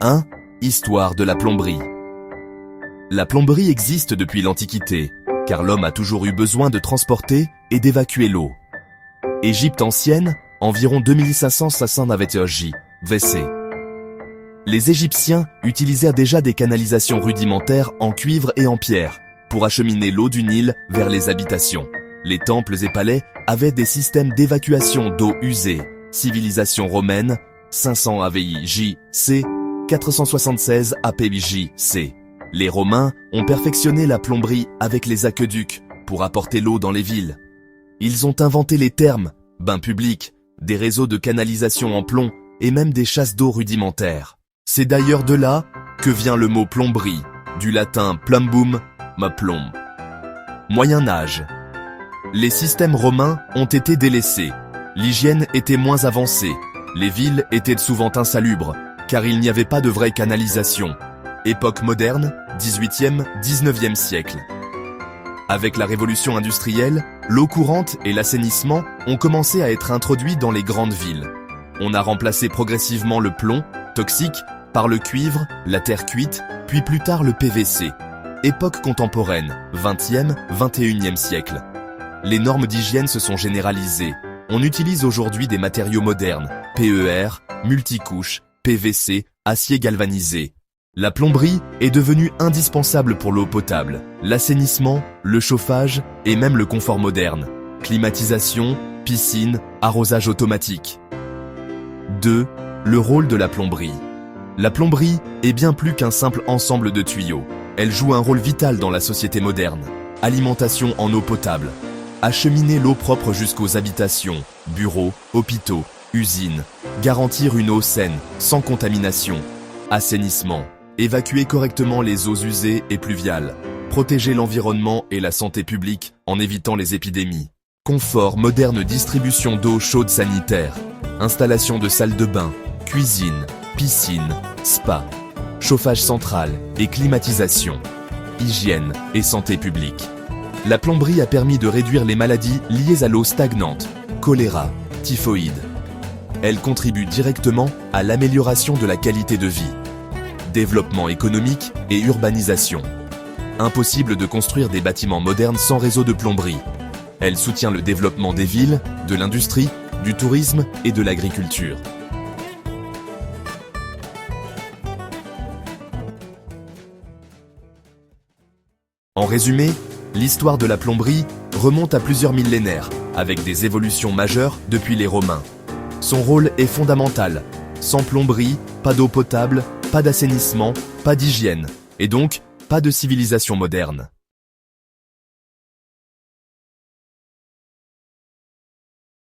1. Histoire de la plomberie. La plomberie existe depuis l'Antiquité, car l'homme a toujours eu besoin de transporter et d'évacuer l'eau. Égypte ancienne, environ 2500 AVJ, WC. Les Égyptiens utilisèrent déjà des canalisations rudimentaires en cuivre et en pierre pour acheminer l'eau du Nil vers les habitations. Les temples et palais avaient des systèmes d'évacuation d'eau usée. Civilisation romaine, 500 AVJ-C, 476 APJ-C. Les Romains ont perfectionné la plomberie avec les aqueducs pour apporter l'eau dans les villes. Ils ont inventé les thermes, bains publics, des réseaux de canalisation en plomb et même des chasses d'eau rudimentaires. C'est d'ailleurs de là que vient le mot plomberie, du latin plumbum, ma plombe. Moyen Âge. Les systèmes romains ont été délaissés. L'hygiène était moins avancée. Les villes étaient souvent insalubres, car il n'y avait pas de vraie canalisation. Époque moderne, 18e, 19e siècle. Avec la révolution industrielle, l'eau courante et l'assainissement ont commencé à être introduits dans les grandes villes. On a remplacé progressivement le plomb, toxique, par le cuivre, la terre cuite, puis plus tard le PVC. Époque contemporaine, 20e, 21e siècle. Les normes d'hygiène se sont généralisées. On utilise aujourd'hui des matériaux modernes, PER, multicouches, PVC, acier galvanisé. La plomberie est devenue indispensable pour l'eau potable, l'assainissement, le chauffage et même le confort moderne. Climatisation, piscine, arrosage automatique. 2. Le rôle de la plomberie. La plomberie est bien plus qu'un simple ensemble de tuyaux. Elle joue un rôle vital dans la société moderne. Alimentation en eau potable. Acheminer l'eau propre jusqu'aux habitations, bureaux, hôpitaux, usines. Garantir une eau saine, sans contamination. Assainissement. Évacuer correctement les eaux usées et pluviales. Protéger l'environnement et la santé publique en évitant les épidémies. Confort, moderne distribution d'eau chaude sanitaire. Installation de salles de bain, cuisine, piscine, spa. Chauffage central et climatisation. Hygiène et santé publique. La plomberie a permis de réduire les maladies liées à l'eau stagnante, choléra, typhoïde. Elle contribue directement à l'amélioration de la qualité de vie. Développement économique et urbanisation. Impossible de construire des bâtiments modernes sans réseau de plomberie. Elle soutient le développement des villes, de l'industrie, du tourisme et de l'agriculture. En résumé, l'histoire de la plomberie remonte à plusieurs millénaires, avec des évolutions majeures depuis les Romains. Son rôle est fondamental. Sans plomberie, pas d'eau potable, pas d'assainissement, pas d'hygiène, et donc pas de civilisation moderne.